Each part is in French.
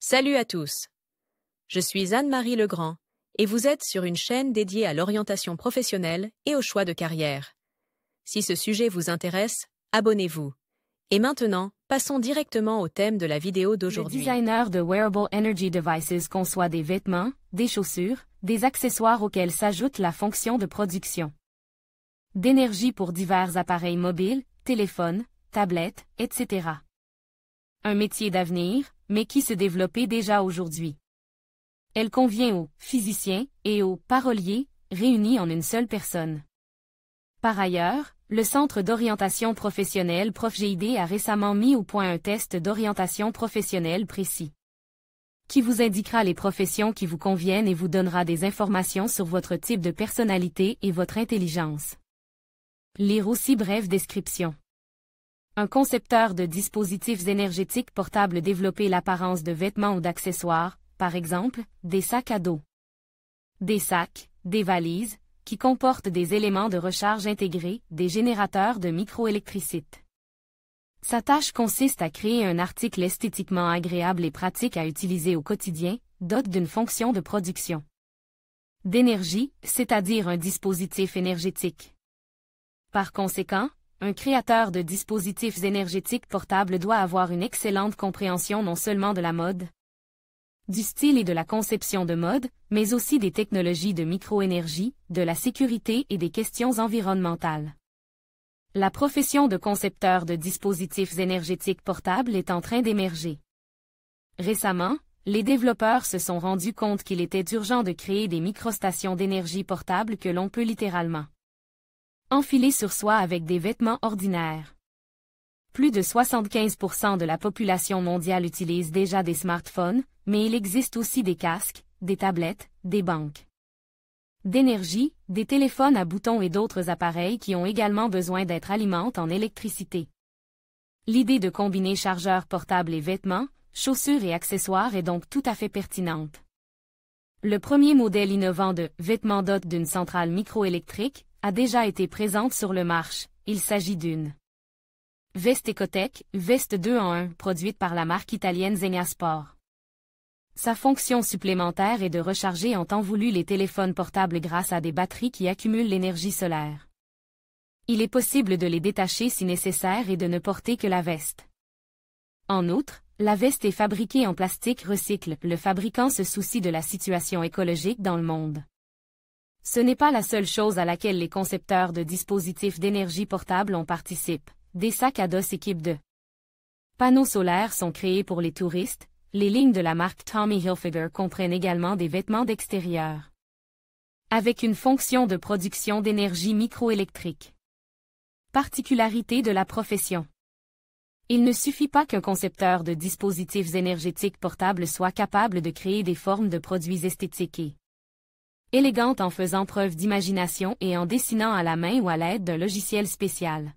Salut à tous. Je suis Anne-Marie Legrand et vous êtes sur une chaîne dédiée à l'orientation professionnelle et au choix de carrière. Si ce sujet vous intéresse, abonnez-vous. Et maintenant, passons directement au thème de la vidéo d'aujourd'hui. Le designer de Wearable Energy Devices conçoit des vêtements, des chaussures, des accessoires auxquels s'ajoute la fonction de production d'énergie pour divers appareils mobiles, téléphones, tablettes, etc. Un métier d'avenir, mais qui se développait déjà aujourd'hui. Elle convient aux physiciens et aux paroliers, réunis en une seule personne. Par ailleurs, le Centre d'orientation professionnelle ProfGID a récemment mis au point un test d'orientation professionnelle précis, qui vous indiquera les professions qui vous conviennent et vous donnera des informations sur votre type de personnalité et votre intelligence. Lire aussi brève description. Un concepteur de dispositifs énergétiques portables développait l'apparence de vêtements ou d'accessoires, par exemple, des sacs à dos, des sacs, des valises, qui comportent des éléments de recharge intégrés, des générateurs de microélectricité. Sa tâche consiste à créer un article esthétiquement agréable et pratique à utiliser au quotidien, doté d'une fonction de production d'énergie, c'est-à-dire un dispositif énergétique. Par conséquent, un créateur de dispositifs énergétiques portables doit avoir une excellente compréhension non seulement de la mode, du style et de la conception de mode, mais aussi des technologies de microénergie, de la sécurité et des questions environnementales. La profession de concepteur de dispositifs énergétiques portables est en train d'émerger. Récemment, les développeurs se sont rendus compte qu'il était urgent de créer des microstations d'énergie portables que l'on peut littéralement enfiler sur soi avec des vêtements ordinaires. Plus de 75% de la population mondiale utilise déjà des smartphones, mais il existe aussi des casques, des tablettes, des banques d'énergie, des téléphones à boutons et d'autres appareils qui ont également besoin d'être alimentés en électricité. L'idée de combiner chargeurs portables et vêtements, chaussures et accessoires est donc tout à fait pertinente. Le premier modèle innovant de vêtements doté d'une centrale microélectrique a déjà été présent sur le marché. Il s'agit d'une veste Ecotech, veste 2 en 1, produite par la marque italienne Zegna Sport. Sa fonction supplémentaire est de recharger en temps voulu les téléphones portables grâce à des batteries qui accumulent l'énergie solaire. Il est possible de les détacher si nécessaire et de ne porter que la veste. En outre, la veste est fabriquée en plastique recycle. Le fabricant se soucie de la situation écologique dans le monde. Ce n'est pas la seule chose à laquelle les concepteurs de dispositifs d'énergie portable en participent. Des sacs à dos équipés de panneaux solaires sont créés pour les touristes. Les lignes de la marque Tommy Hilfiger comprennent également des vêtements d'extérieur, avec une fonction de production d'énergie microélectrique. Particularité de la profession. Il ne suffit pas qu'un concepteur de dispositifs énergétiques portables soit capable de créer des formes de produits esthétiques et élégantes en faisant preuve d'imagination et en dessinant à la main ou à l'aide d'un logiciel spécial.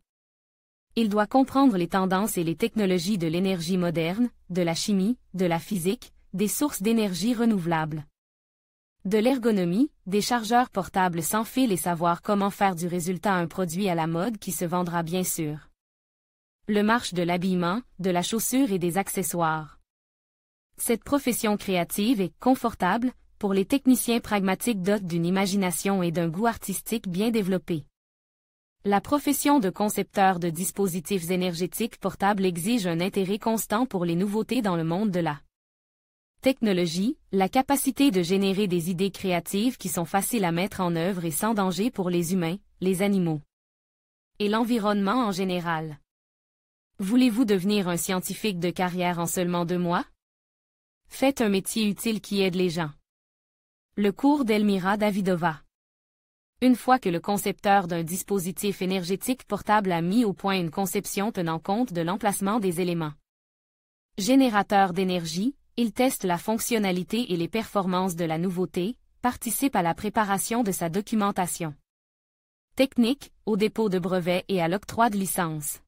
Il doit comprendre les tendances et les technologies de l'énergie moderne, de la chimie, de la physique, des sources d'énergie renouvelables, de l'ergonomie, des chargeurs portables sans fil et savoir comment faire du résultat un produit à la mode qui se vendra bien sûr. Le marché de l'habillement, de la chaussure et des accessoires. Cette profession créative est confortable pour les techniciens pragmatiques dotés d'une imagination et d'un goût artistique bien développé. La profession de concepteur de dispositifs énergétiques portables exige un intérêt constant pour les nouveautés dans le monde de la technologie, la capacité de générer des idées créatives qui sont faciles à mettre en œuvre et sans danger pour les humains, les animaux et l'environnement en général. Voulez-vous devenir un scientifique de carrière en seulement 2 mois? Faites un métier utile qui aide les gens. Le cours d'Elmira Davidova. Une fois que le concepteur d'un dispositif énergétique portable a mis au point une conception tenant compte de l'emplacement des éléments générateurs d'énergie, il teste la fonctionnalité et les performances de la nouveauté, participe à la préparation de sa documentation technique, au dépôt de brevets et à l'octroi de licences.